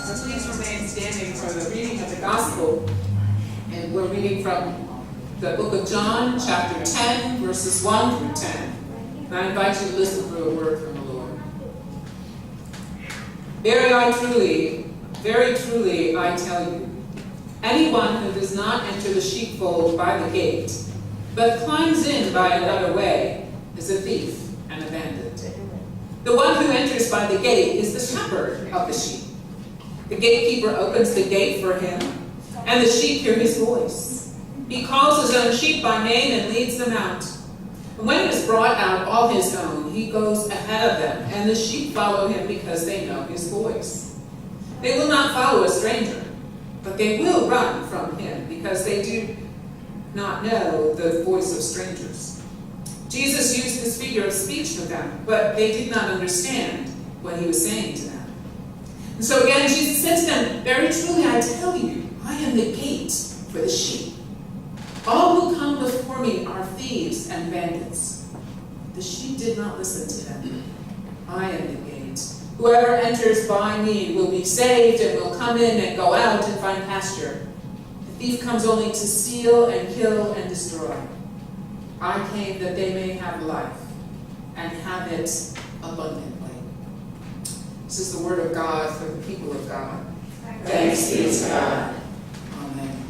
So please remain standing for the reading of the gospel. And we're reading from the book of John, chapter 10, verses 1 through 10. And I invite you to listen for a word from the Lord. Very truly, I tell you, anyone who does not enter the sheepfold by the gate, but climbs in by another way, is a thief and a bandit. The one who enters by the gate is the shepherd of the sheep. The gatekeeper opens the gate for him, and the sheep hear his voice. He calls his own sheep by name and leads them out. And when he has brought out all his own, he goes ahead of them, and the sheep follow him because they know his voice. They will not follow a stranger, but they will run from him because they do not know the voice of strangers. Jesus used this figure of speech with them, but they did not understand what he was saying to them. And so again, Jesus said to them, very truly I tell you, I am the gate for the sheep. All who come before me are thieves and bandits. The sheep did not listen to them. I am the gate. Whoever enters by me will be saved and will come in and go out and find pasture. The thief comes only to steal and kill and destroy. I came that they may have life and have it abundantly. This is the word of God for the people of God. Thanks be to God. Amen.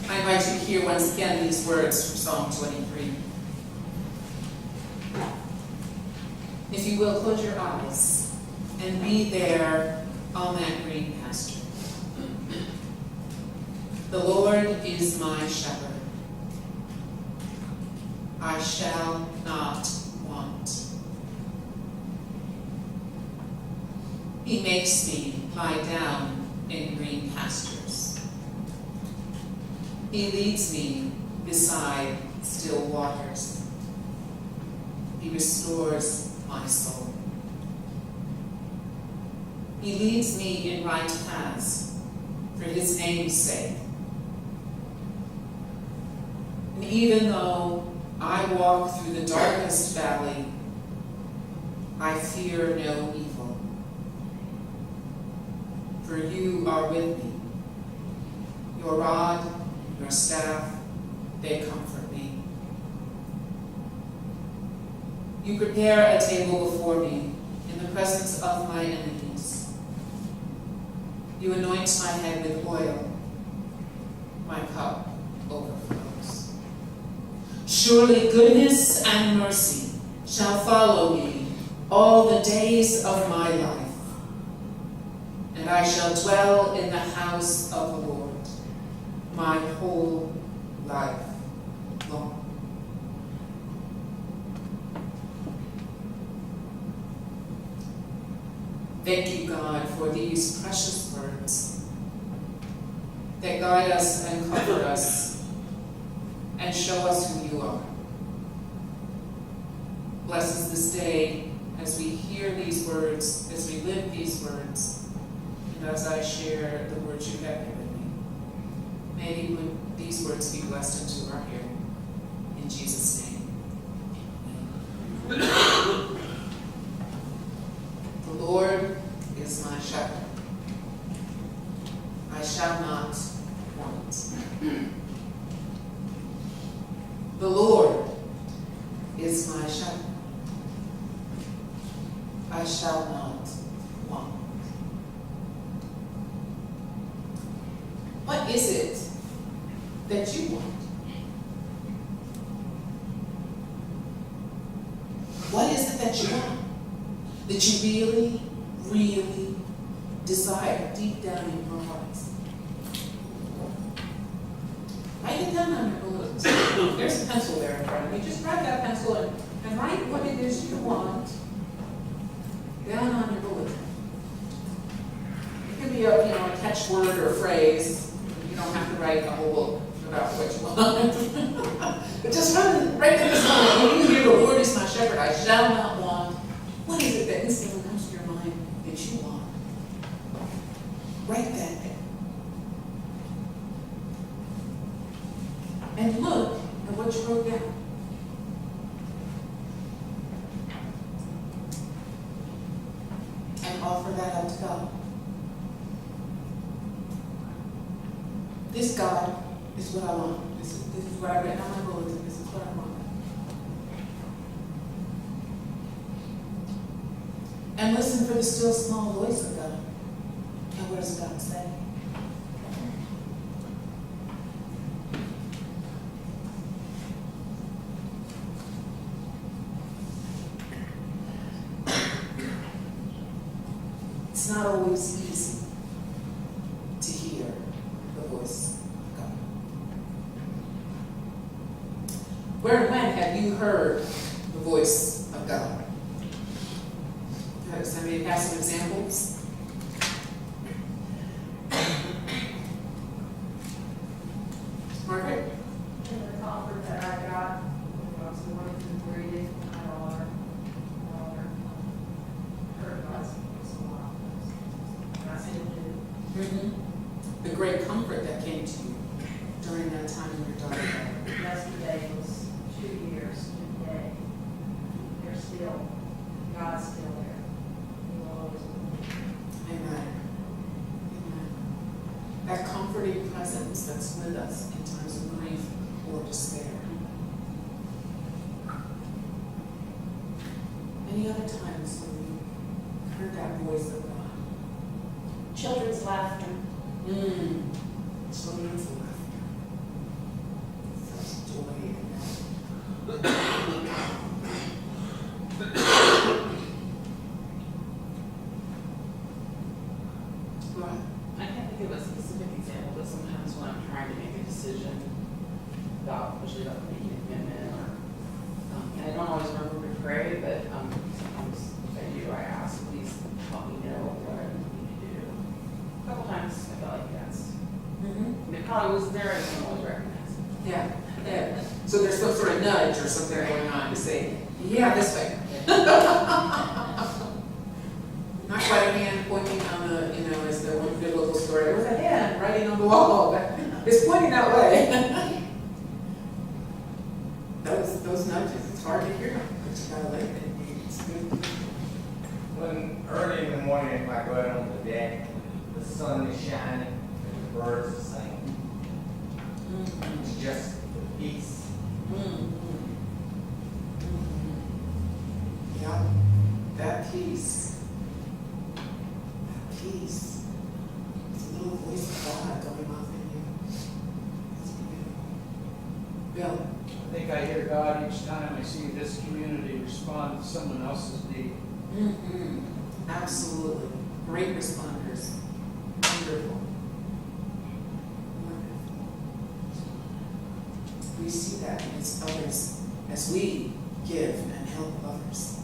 I invite you to hear once again these words from Psalm 23. If you will, close your eyes and be there on that green pasture. The Lord is my shepherd. I shall not want. He makes me lie down in green pastures. He leads me beside still waters. He restores my soul. He leads me in right paths for his name's sake. And even though I walk through the darkest valley, I fear no evil. For you are with me. Your rod, your staff, they comfort me. You prepare a table before me in the presence of my enemies. You anoint my head with oil. My cup overflows. Surely goodness and mercy shall follow me all the days of my life, and I shall dwell in the house of the Lord my whole life long. Thank you, God, for these precious words that guide us and comfort us and show us who you are. Bless us this day as we hear these words, as we live these words, and as I share the words you have given me. May these words be blessed into our hearing. In Jesus' name. Amen. The Lord is my shepherd. I shall not want. The Lord is my shepherd. I shall not want. What is it that you want? What is it that you want? That you really, really desire deep down in your hearts? Write it down on your bulletins. There's a pencil there in front of me. Just grab that pencil and write what it is you want down on your bulletin. It could be a catchword or a phrase. You don't have to write a whole book about what you want. But just write in this moment. When you hear the Lord is my shepherd, I shall not want. What is it that instantly comes to your mind that you want? Write that down. And look at what you wrote down. offer that up to God. This God is what I want. This is what I read on my bulletin. This is what I want. And listen for the still small voice of God. And what does God say? It's not always easy to hear the voice of God. Where and when have you heard the voice of God? Somebody have some examples? Margaret? In the conference that I got, when I was working reading, I heard God's voice a lot. And I still do. Mm-hmm. The great comfort that came to you during that time when your daughter died. Yesterday was 2 years today. There's still, God's still there. He will always be. Amen. Amen. That comforting presence that's with us in times of grief or despair. Any other times when you heard that voice of God? Children's laughter. Children's laughter. Such joy in that. Go ahead. I can't think of a specific example, but sometimes when I'm trying to make a decision about, usually about making a commitment or, and I don't always remember to pray, but sometimes if I do, I ask, please help me know what I need to do. A couple times I felt like that's, it probably wasn't there, I didn't always recognize it. Yeah, yeah. So there's some sort of nudge or something going on to say, yeah, this way. Not quite a hand pointing on the, as the one biblical story. There was a hand writing on the wall, but it's pointing that way. Those nudges, it's hard to hear them, but you gotta like it. It's good. When early in the morning, if I go out on the deck, the sun is shining and the birds are singing. It's just the peace. Yeah, that peace. That peace. It's a little voice of God going off in you. It's beautiful. Bill. I think I hear God each time I see this community respond to someone else's need. Absolutely. Great responders. Wonderful. Wonderful. We see that in others as we give and help others.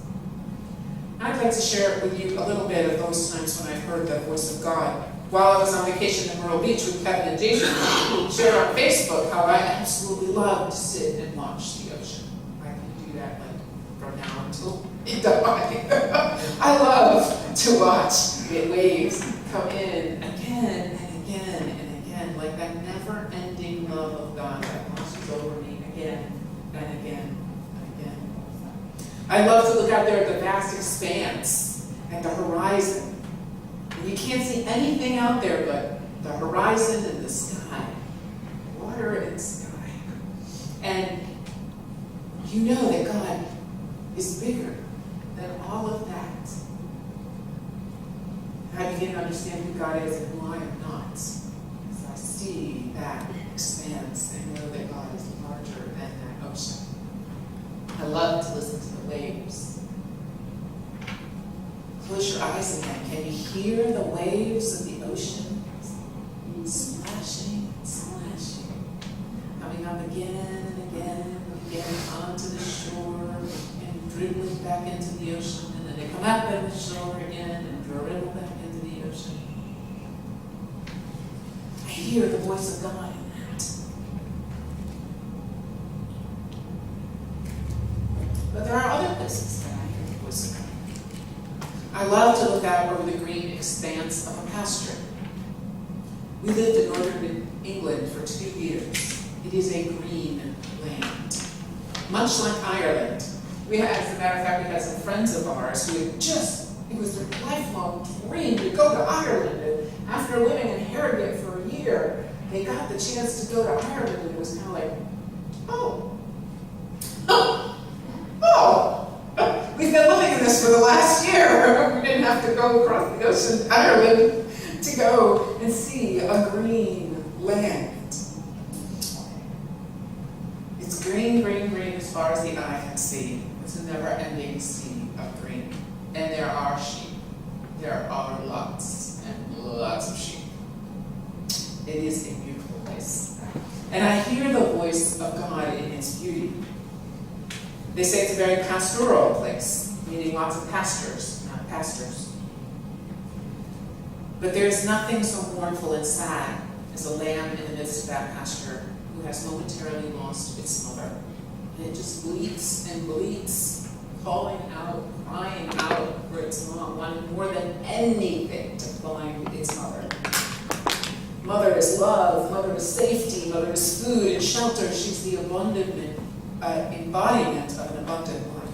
I'd like to share with you a little bit of those times when I've heard the voice of God. While I was on vacation in Myrtle Beach with Kevin and Jason, share on Facebook how I absolutely love to sit and watch the ocean. I can do that from now until it dies. I love to watch the waves come in again and again and again, like that never-ending love of God that washes over me again and again and again. I love to look out there at the vast expanse, at the horizon. And you can't see anything out there but the horizon and the sky, water and sky. And you know that God is bigger than all of that. And I begin to understand who God is and who I am not, as I see that expanse and know that God is larger than that ocean. I love to listen to the waves. Close your eyes again. Can you hear the waves of the ocean? Splashing, splashing. Coming up again and again and again onto the shore and dribbling back into the ocean. And then they come up at the shore again and dribble back into the ocean. I hear the voice of God in that. But there are other places that I hear the voice of God. I love to look out over the green expanse of a pasture. We lived in northern England for 2 years. It is a green land, much like Ireland. As a matter of fact, we had some friends of ours who had just It was their lifelong dream to go to Ireland. And after living in Harrogate for a year, they got the chance to go to Ireland, and it was kind of like, oh, we've been living in this for the last year. We didn't have to go across the ocean to Ireland to go and see a green land. It's green, green, green as far as the eye can see. It's a never-ending sea of green. And there are sheep. There are lots and lots of sheep. It is a beautiful place. And I hear the voice of God in its beauty. They say it's a very pastoral place, meaning lots of pastures, not pastors. But there's nothing so mournful and sad as a lamb in the midst of that pasture who has momentarily lost its mother. And it just bleats and bleats, calling out, crying out for its mom, wanting more than anything to find its mother. Mother is love, mother is safety, mother is food and shelter. She's the abundant embodiment of an abundant life.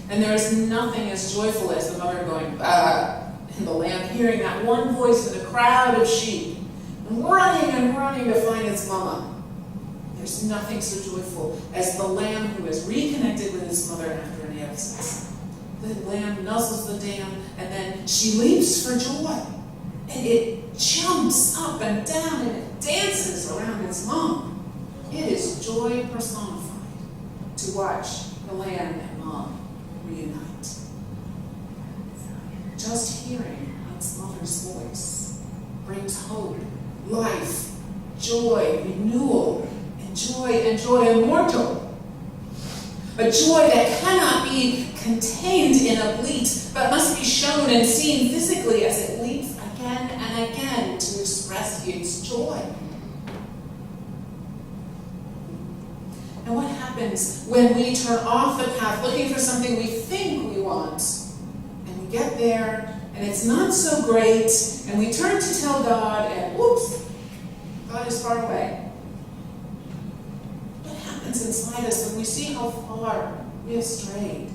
And there is nothing as joyful as the mother going, bah, and the lamb hearing that one voice in a crowd of sheep, and running to find its mama. There's nothing so joyful as the lamb who is reconnected with its mother after an absence. The lamb nuzzles the dam, and then she leaps for joy. And it jumps up and down, and it dances around its mom. It is joy personified to watch the lamb and mom reunite. Just hearing its mother's voice brings hope, life, joy, renewal, and joy immortal. A joy that cannot be contained in a bleat, but must be shown and seen physically as it leaps again and again to express its joy. And what happens when we turn off the path looking for something we think we want, and we get there, and it's not so great, and we turn to tell God, and whoops, God is far away. What happens inside us when we see how far we have strayed?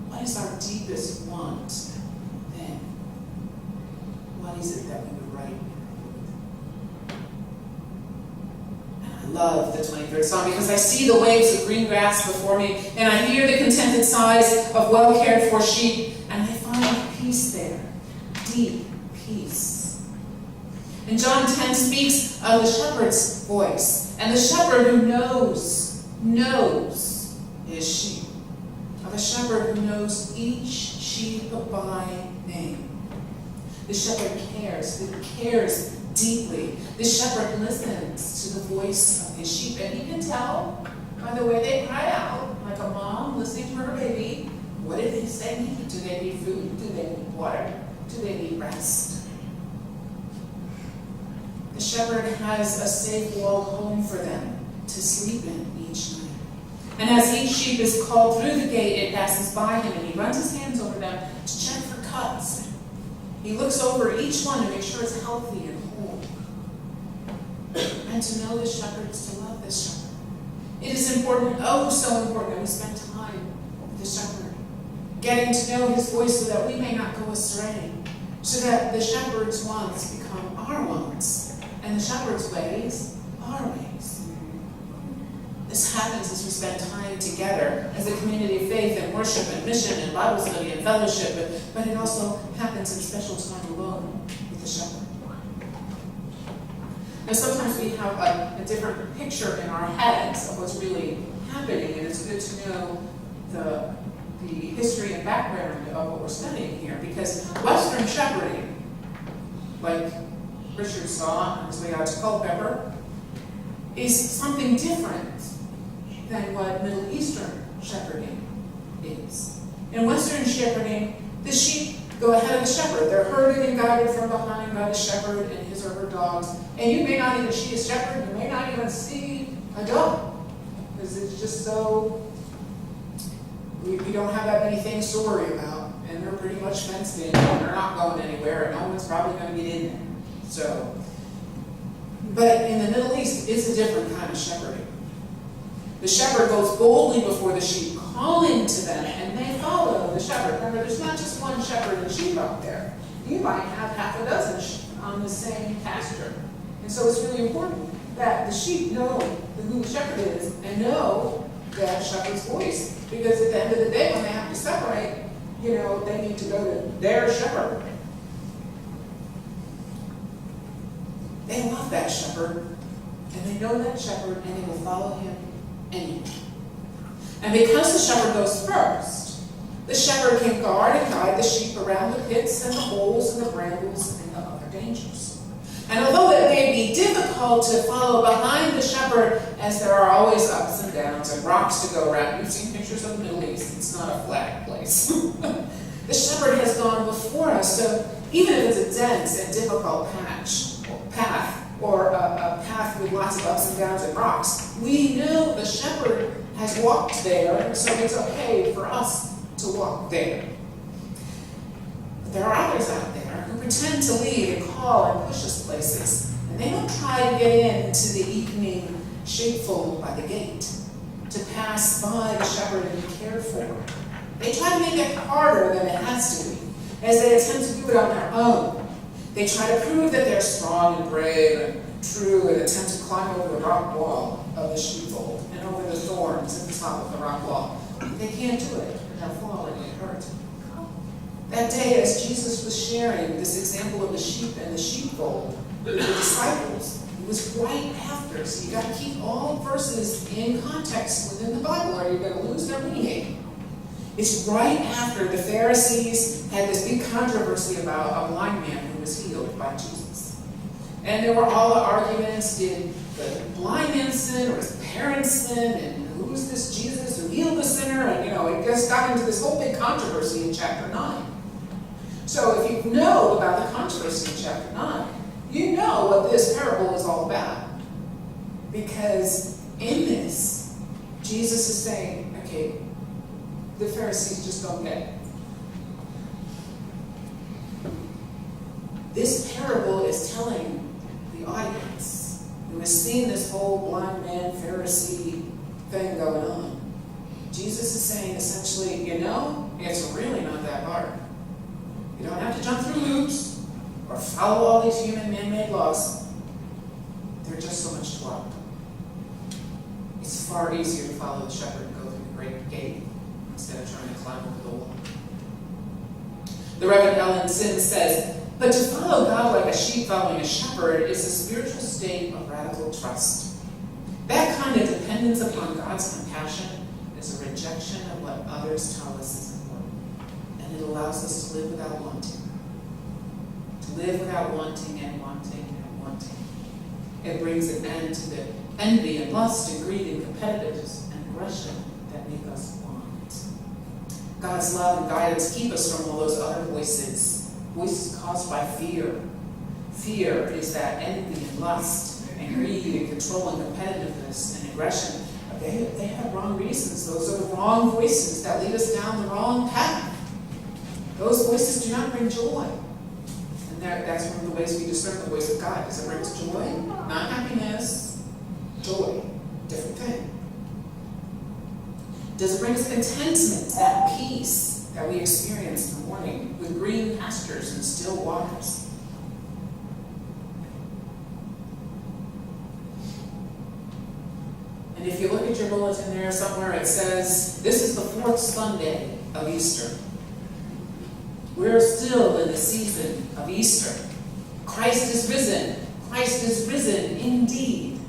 What is our deepest want then? What is it that we would write? And I love the 23rd Psalm because I see the waves of green grass before me, and I hear the contented sighs of well-cared-for sheep, and I find peace there, deep peace. And John 10 speaks of the shepherd's voice, and the shepherd who knows his sheep. Of a shepherd who knows each sheep by name. The shepherd cares deeply. The shepherd listens to the voice of his sheep, and he can tell by the way they cry out, like a mom listening to her baby. What do they say? Do they need food? Do they need water? Do they need rest? The shepherd has a safe walled home for them to sleep in each night. And as each sheep is called through the gate, it passes by him, and he runs his hands over them to check for cuts. He looks over each one to make sure it's healthy and whole. And to know the shepherd is to love this shepherd. It is important, oh so important, that we spend time with the shepherd, getting to know his voice so that we may not go astray, so that the shepherd's wants become our wants, and the shepherd's ways our ways. This happens as we spend time together as a community of faith and worship and mission and Bible study and fellowship, but it also happens in special time alone with the shepherd. Now sometimes we have a different picture in our heads of what's really happening, and it's good to know the history and background of what we're studying here, because Western shepherding, like Richard saw on his way out to Culpeper, is something different than what Middle Eastern shepherding is. In Western shepherding, the sheep go ahead of the shepherd. They're herded and guided from behind by the shepherd and his or her dogs. And you may not even see a shepherd, you may not even see a dog, because it's just so, we don't have that many things to worry about, and they're pretty much fenced in, and they're not going anywhere, and no one's probably going to get in there. So, but in the Middle East, it's a different kind of shepherding. The shepherd goes boldly before the sheep, calling to them, and they follow the shepherd. Remember, there's not just one shepherd and sheep out there. You might have half a dozen sheep on the same pasture. And so it's really important that the sheep know who the shepherd is and know that shepherd's voice. Because at the end of the day, when they have to separate, they need to go to their shepherd. They love that shepherd, and they know that shepherd, and they will follow him anyway. And because the shepherd goes first, the shepherd can guard and guide the sheep around the pits and the holes and the brambles and the other dangers. And although it may be difficult to follow behind the shepherd, as there are always ups and downs and rocks to go around, you've seen pictures of the Middle East, it's not a flat place. The shepherd has gone before us, so even if it's a dense and difficult path, or a path with lots of ups and downs and rocks, we know the shepherd has walked there, so it's okay for us to walk there. But there are others out there who pretend to lead and call and push us places, and they don't try to get into the evening sheepfold by the gate, to pass by the shepherd and be cared for. They try to make it harder than it has to be, as they attempt to do it on their own. They try to prove that they're strong and brave and true and attempt to climb over the rock wall of the sheepfold and over the thorns at the top of the rock wall. They can't do it. They'll fall and get hurt. That day, as Jesus was sharing this example of the sheep and the sheepfold with the disciples, it was right after. So you got to keep all verses in context within the Bible, or you're going to lose their meaning. It's right after the Pharisees had this big controversy about a blind man who was healed by Jesus. And there were all the arguments, did the blind man sin or his parents sin? And who's this Jesus who healed the sinner? And it just got into this whole big controversy in chapter 9. So if you know about the controversy in chapter 9, you know what this parable is all about. Because in this, Jesus is saying, okay, the Pharisees just don't get it. This parable is telling the audience who has seen this whole blind man Pharisee thing going on. Jesus is saying essentially, it's really not that hard. You don't have to jump through hoops or follow all these human man-made laws. They're just so much to walk. It's far easier to follow the shepherd and go through the great gate instead of trying to climb over the wall. The Reverend Ellen Sims says, but to follow God like a sheep following a shepherd is a spiritual state of radical trust. That kind of dependence upon God's compassion is a rejection of what others tell us is important. And it allows us to live without wanting. To live without wanting and wanting and wanting. It brings an end to the envy and lust and greed and competitiveness and aggression that make us want. God's love and guidance keep us from all those other voices caused by fear. Fear is that envy and lust and greed and control and competitiveness and aggression. They have wrong reasons. Those are the wrong voices that lead us down the wrong path. Those voices do not bring joy. And that's one of the ways we discern the voice of God. Does it bring us joy? Not happiness. Joy. Different thing. Does it bring us contentment, that peace that we experience in the morning with green pastures and still waters? And if you look at your bulletin there somewhere, it says, this is the 4th Sunday of Easter. We're still in the season of Easter. Christ is risen. Christ is risen indeed.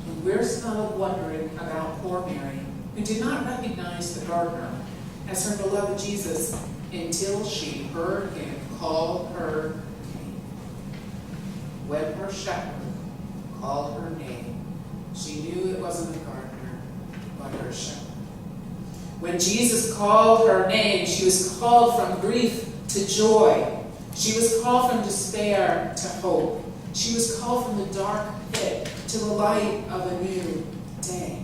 And we're still wondering about poor Mary, who did not recognize the gardener as her beloved Jesus until she heard him call her name. When her shepherd called her name, she knew it wasn't a gardener, but her shepherd. When Jesus called her name, she was called from grief to joy. She was called from despair to hope. She was called from the dark pit to the light of a new day.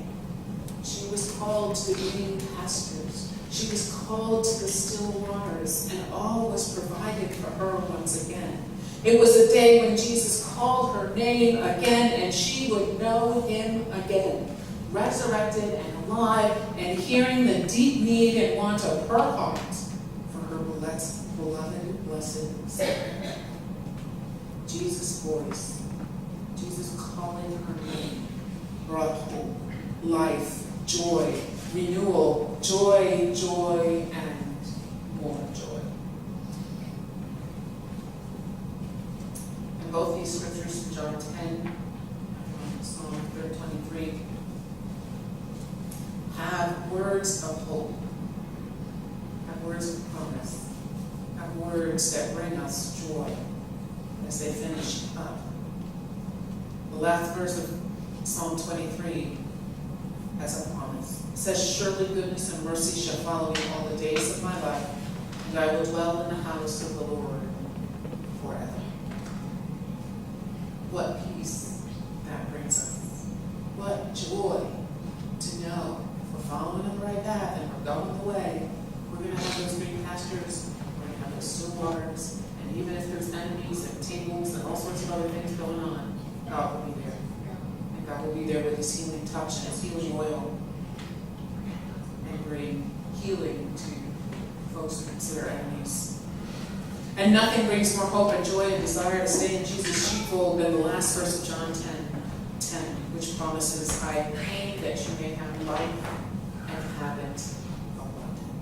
She was called to the green pastures. She was called to the still waters, and all was provided for her once again. It was a day when Jesus called her name again, and she would know him again. resurrected and alive, and hearing the deep need and want of her heart for her beloved, blessed Savior. Jesus' voice, Jesus calling her name, brought hope, life, joy, renewal, joy, joy, and more joy. And both these scriptures from John 10, Psalm 23, have words of hope, have words of promise, have words that bring us joy as they finish up. The last verse of Psalm 23 has a promise. It says, surely goodness and mercy shall follow me all the days of my life, and I will dwell in the house of the Lord forever. What peace that brings us. What joy to know if we're following the right path and we're going the way, we're going to have those green pastures, we're going to have those still waters, and even if there's enemies and tingles and all sorts of other things going on, God will be there. And God will be there with his healing touch and his healing oil and bring healing to folks who consider enemies. And nothing brings more hope and joy and desire to stay in Jesus' sheepfold than the last verse of John 10, which promises, I came that you may have life and have it abundantly.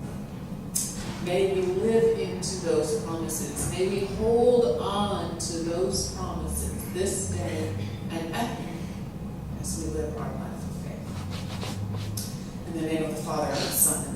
May we live into those promises. May we hold on to those promises this day and every day as we live our life of faith. In the name of the Father, and the Son,